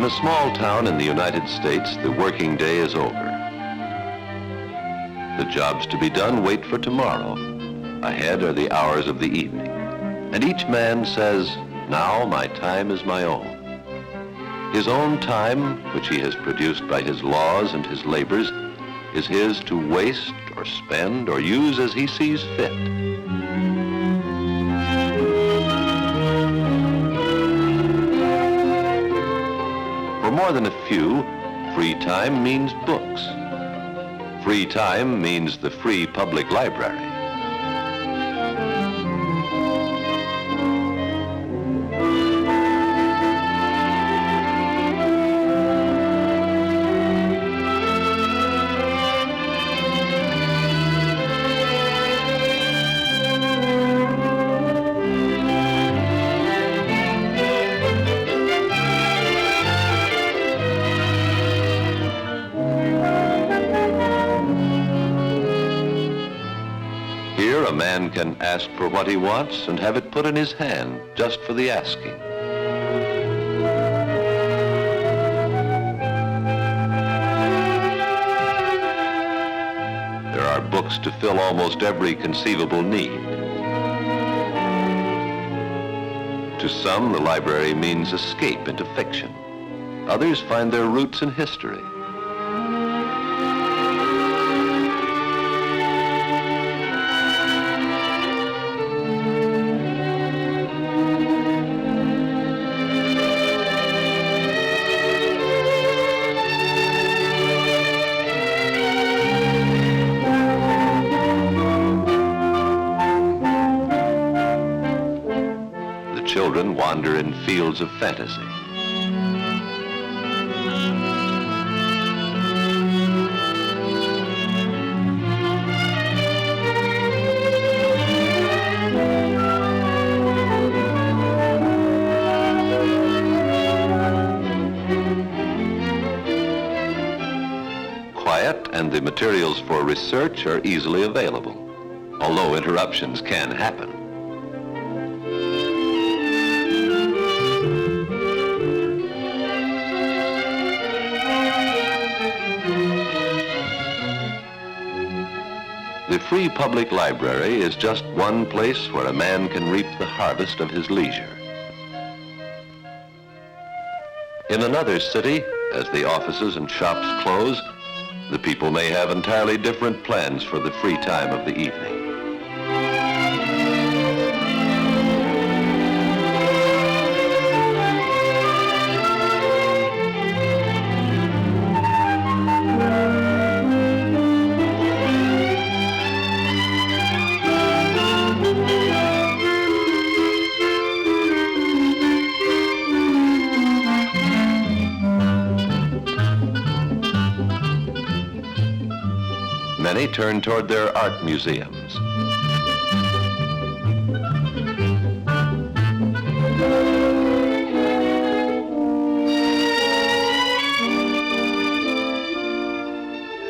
a small town in the United States, the working day is over. The jobs to be done wait for tomorrow. Ahead are the hours of the evening. And each man says, now my time is my own. His own time, which he has produced by his laws and his labors, is his to waste or spend or use as he sees fit. For more than a few, free time means books. Free time means the free public library. A man can ask for what he wants and have it put in his hand just for the asking. There are books to fill almost every conceivable need. To some, the library means escape into fiction. Others find their roots in history. Children wander in fields of fantasy. Quiet and the materials for research are easily available, although interruptions can happen. The free public library is just one place where a man can reap the harvest of his leisure. In another city, as the offices and shops close, the people may have entirely different plans for the free time of the evening. Many turn toward their art museums.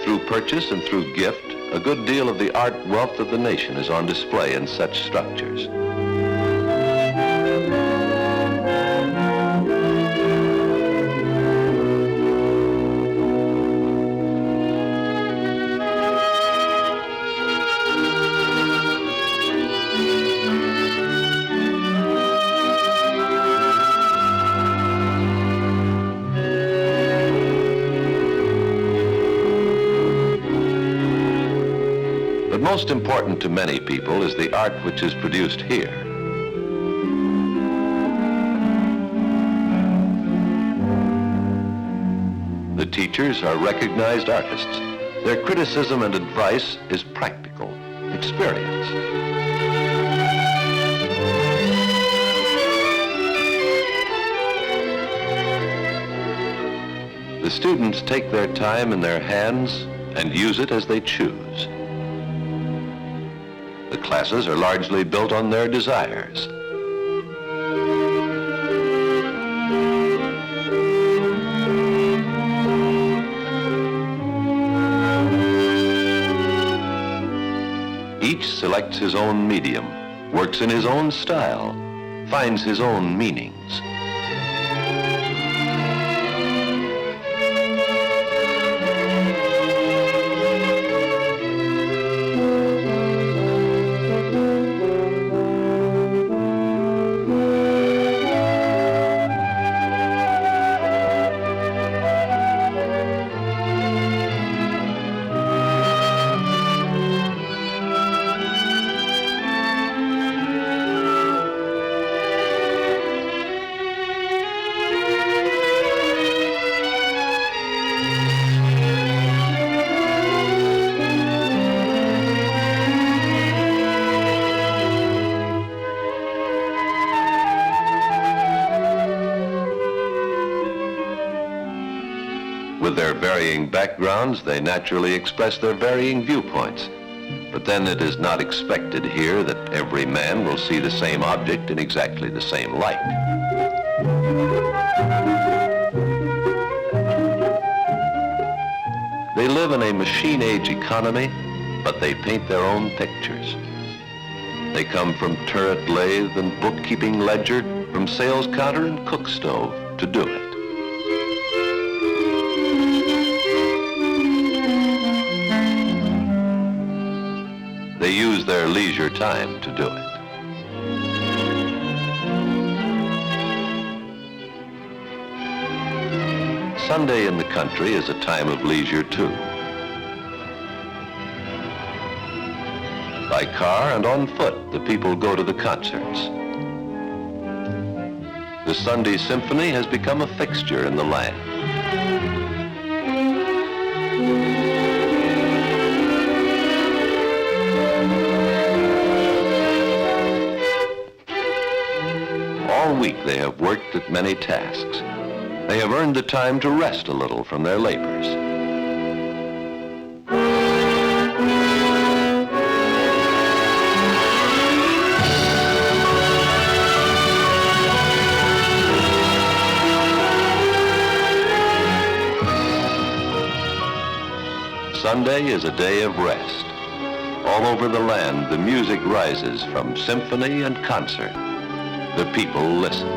Through purchase and through gift, a good deal of the art wealth of the nation is on display in such structures. Most important to many people is the art which is produced here. The teachers are recognized artists. Their criticism and advice is practical experience. The students take their time in their hands and use it as they choose. The classes are largely built on their desires. Each selects his own medium, works in his own style, finds his own meanings. With their varying backgrounds, they naturally express their varying viewpoints. But then it is not expected here that every man will see the same object in exactly the same light. They live in a machine-age economy, but they paint their own pictures. They come from turret lathe and bookkeeping ledger, from sales counter and cook stove to do it. They use their leisure time to do it. Sunday in the country is a time of leisure too. By car and on foot, the people go to the concerts. The Sunday Symphony has become a fixture in the land. All week they have worked at many tasks. They have earned the time to rest a little from their labors. Sunday is a day of rest. All over the land, the music rises from symphony and concert. The people listen.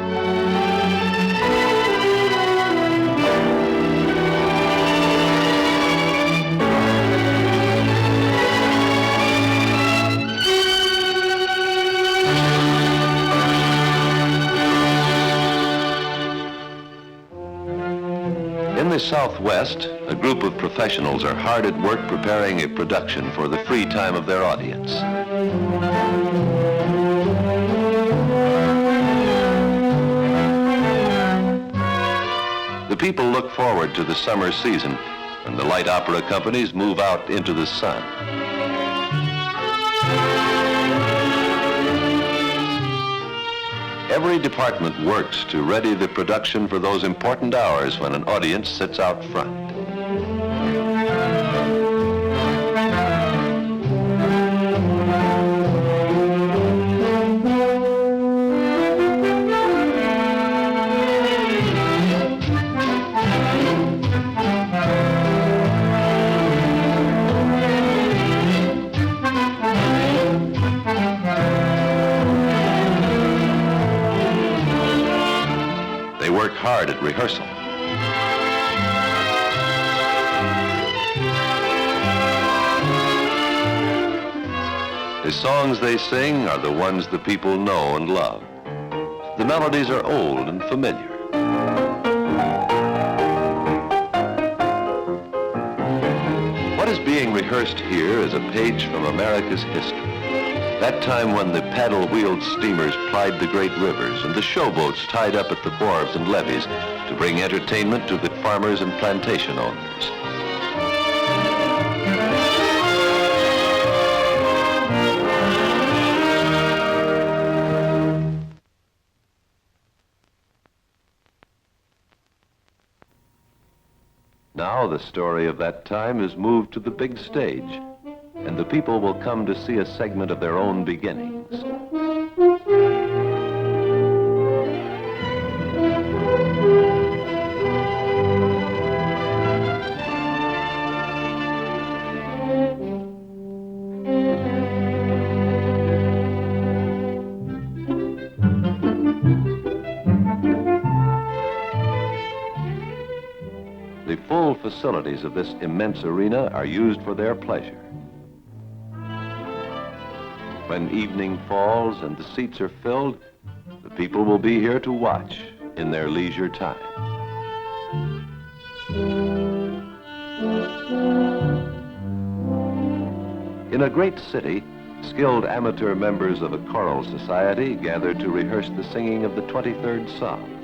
In the Southwest, a group of professionals are hard at work preparing a production for the free time of their audience. The people look forward to the summer season when the light opera companies move out into the sun. Every department works to ready the production for those important hours when an audience sits out front. Hard at rehearsal. The songs they sing are the ones the people know and love. The melodies are old and familiar. What is being rehearsed here is a page from America's history. That time when the paddle-wheeled steamers plied the great rivers and the showboats tied up at the wharves and levees to bring entertainment to the farmers and plantation owners. Now the story of that time is moved to the big stage, and the people will come to see a segment of their own beginnings. The full facilities of this immense arena are used for their pleasure. When evening falls and the seats are filled, the people will be here to watch in their leisure time. In a great city, skilled amateur members of a choral society gather to rehearse the singing of the 23rd Psalm.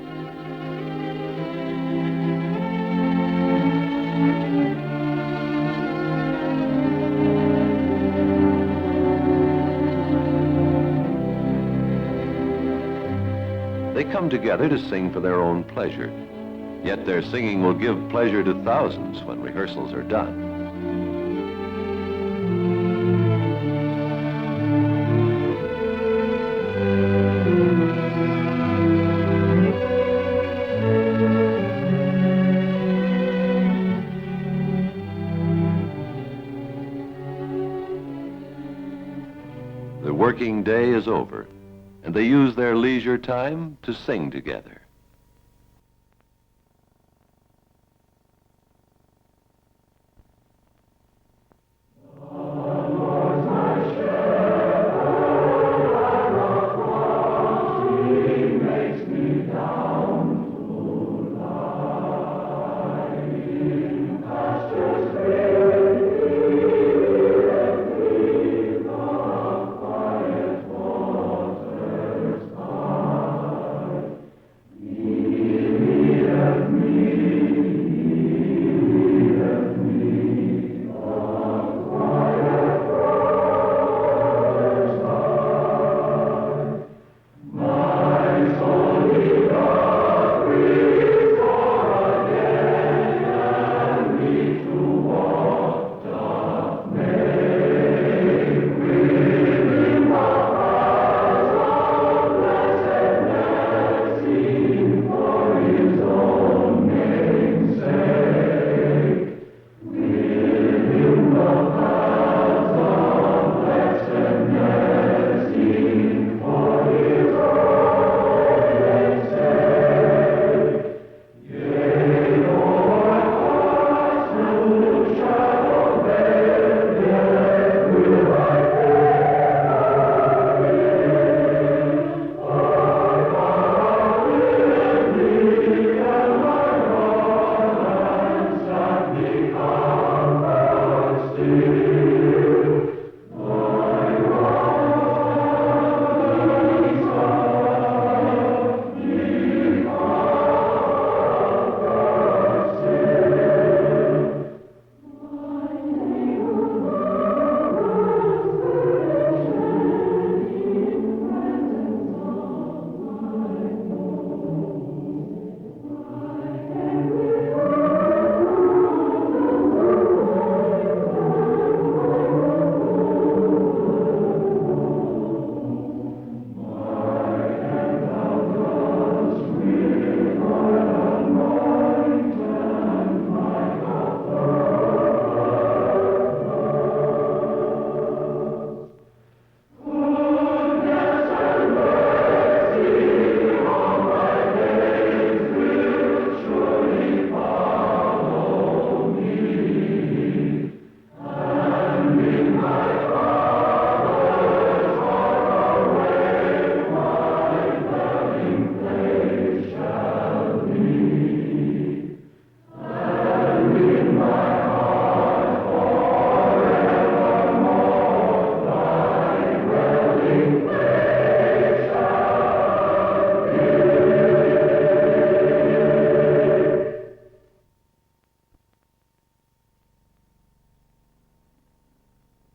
They come together to sing for their own pleasure, Yet their singing will give pleasure to thousands when rehearsals are done. The working day is over, and they use their leisure time to sing together.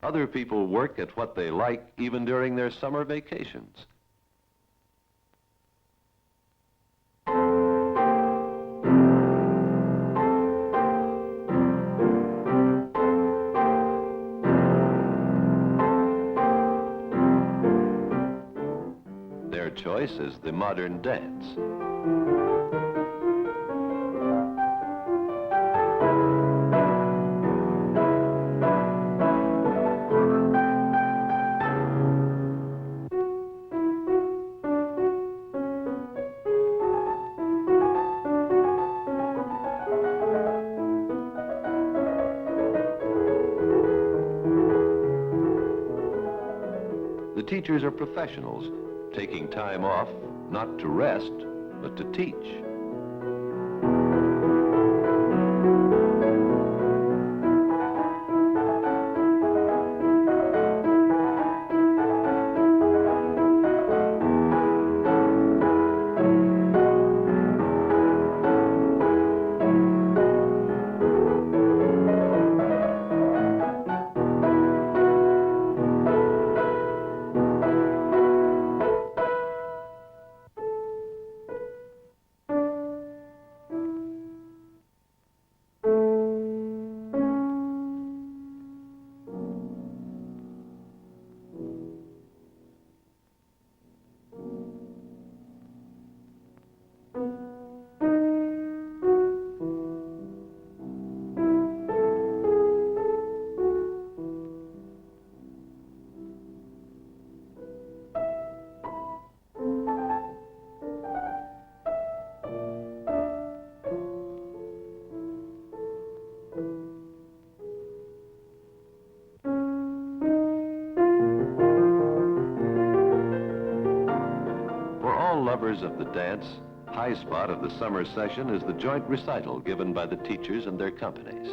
Other people work at what they like even during their summer vacations. Their choice is the modern dance. The teachers are professionals, taking time off, not to rest, but to teach. Dance, high spot of the summer session is the joint recital given by the teachers and their companies.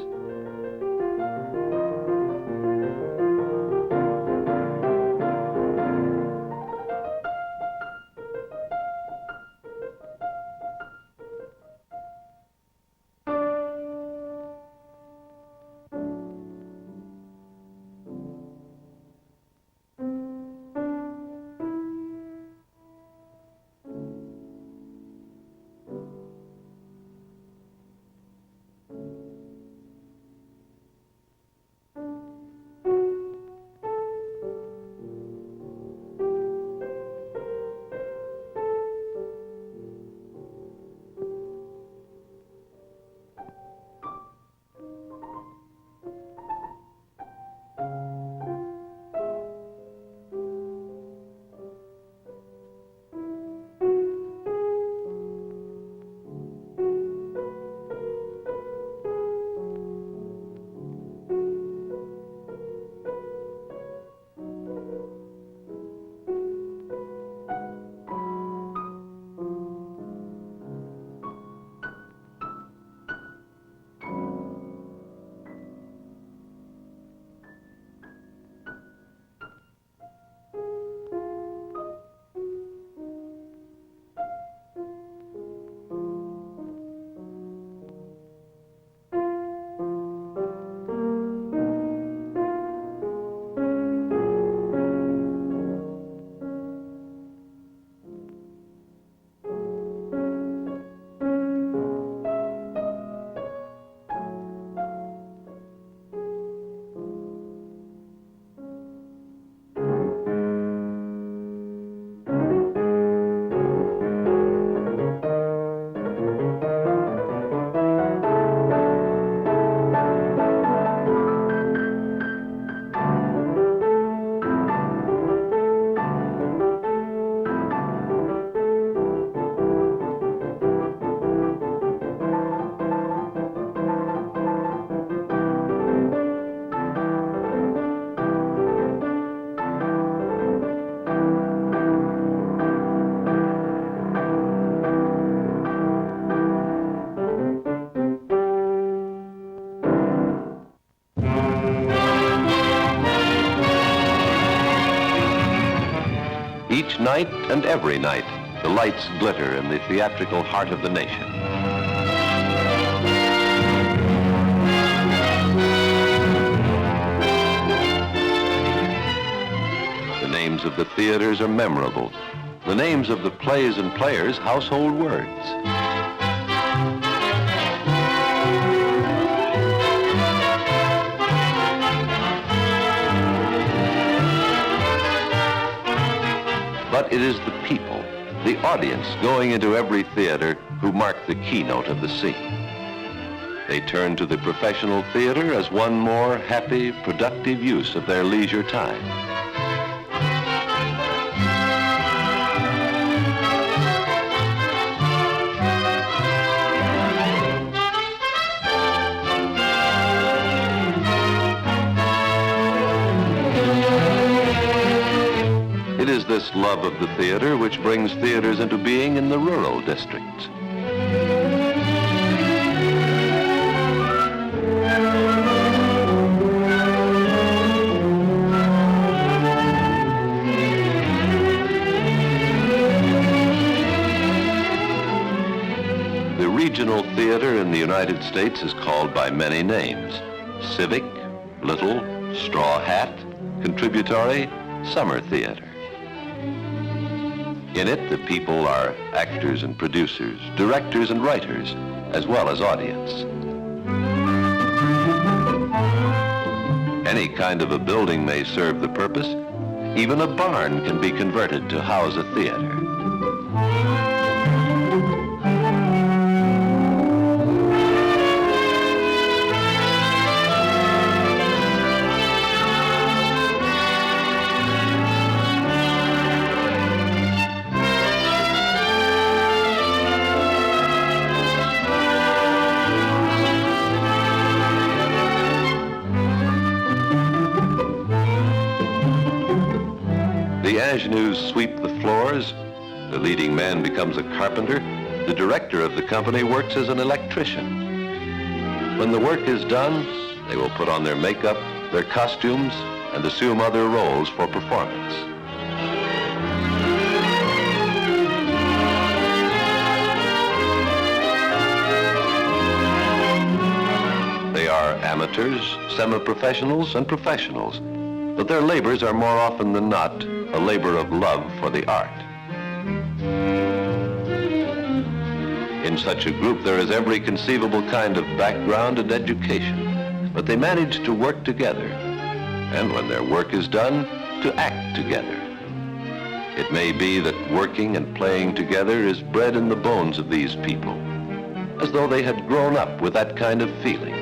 Each night and every night, the lights glitter in the theatrical heart of the nation. The names of the theaters are memorable. The names of the plays and players, household words. But it is the people, the audience going into every theater who mark the keynote of the scene. They turn to the professional theater as one more happy, productive use of their leisure time. It is this love of the theater which brings theaters into being in the rural districts. The regional theater in the United States is called by many names: civic, little, straw hat, contributory, summer theater. In it, the people are actors and producers, directors and writers, as well as audience. Any kind of a building may serve the purpose. Even a barn can be converted to house a theater. The ingenues sweep the floors, The leading man becomes a carpenter. The director of the company works as an electrician. When the work is done, they will put on their makeup, their costumes, and assume other roles for performance. They are amateurs, semi-professionals, and professionals, but their labors are more often than not a labor of love for the art. In such a group, there is every conceivable kind of background and education, but they manage to work together, and when their work is done, to act together. It may be that working and playing together is bred in the bones of these people, as though they had grown up with that kind of feeling.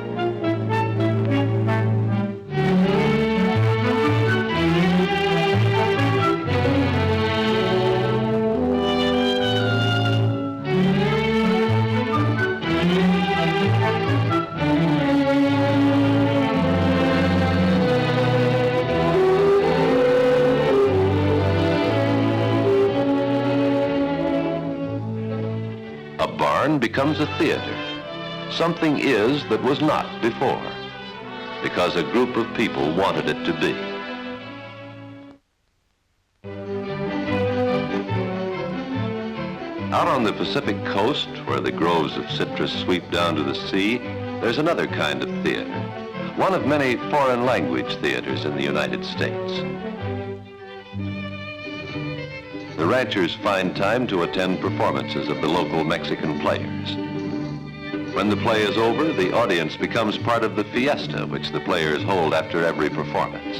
Becomes a theater. Something is that was not before, because a group of people wanted it to be. Out on the Pacific coast, where the groves of citrus sweep down to the sea, there's another kind of theater, one of many foreign language theaters in the United States. The ranchers find time to attend performances of the local Mexican players. When the play is over, the audience becomes part of the fiesta which the players hold after every performance.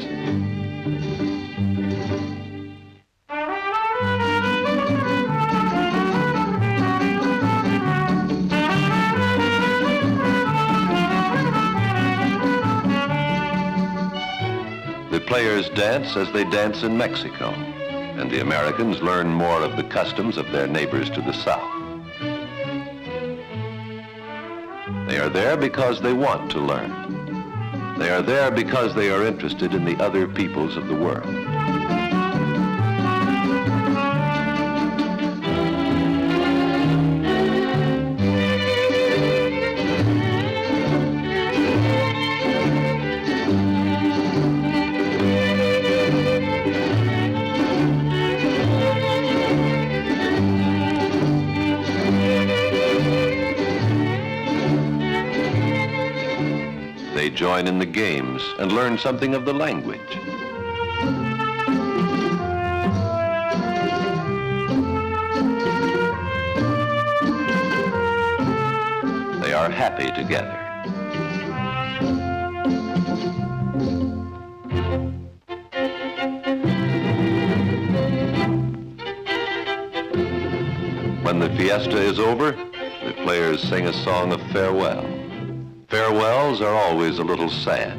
The players dance as they dance in Mexico, and the Americans learn more of the customs of their neighbors to the south. They are there because they want to learn. They are there because they are interested in the other peoples of the world. They join in the games and learn something of the language. They are happy together. When the fiesta is over, the players sing a song of farewell. Farewells are always a little sad,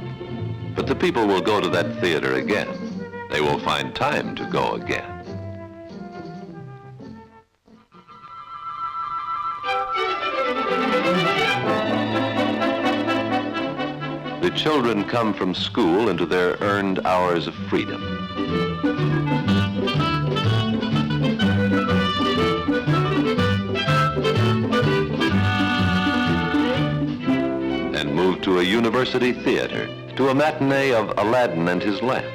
but the people will go to that theater again. They will find time to go again. The children come from school into their earned hours of freedom. And move to a university theater, to a matinee of Aladdin and his lamp.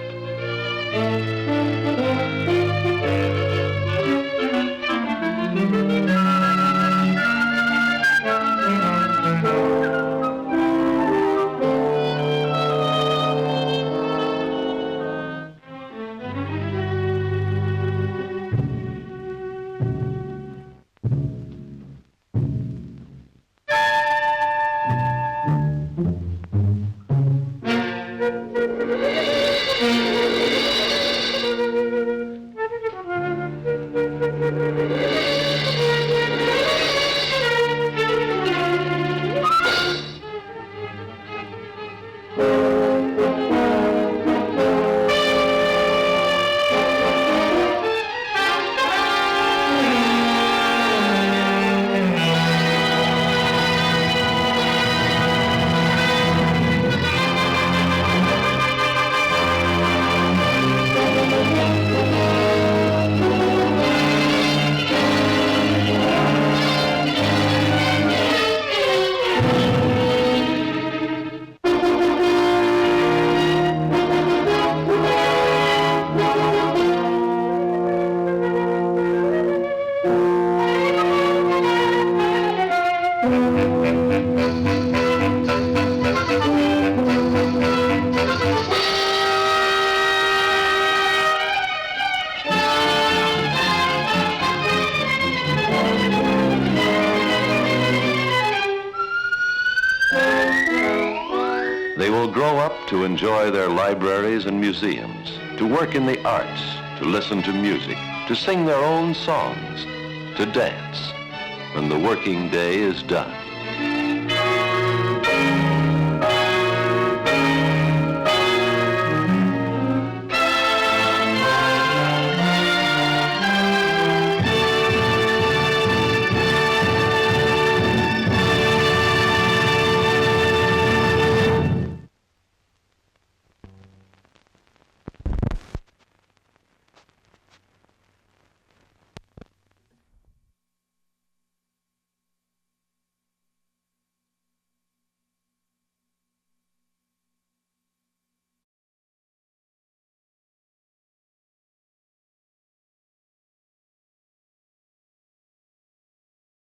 They will grow up to enjoy their libraries and museums, to work in the arts, to listen to music, to sing their own songs, to dance when the working day is done.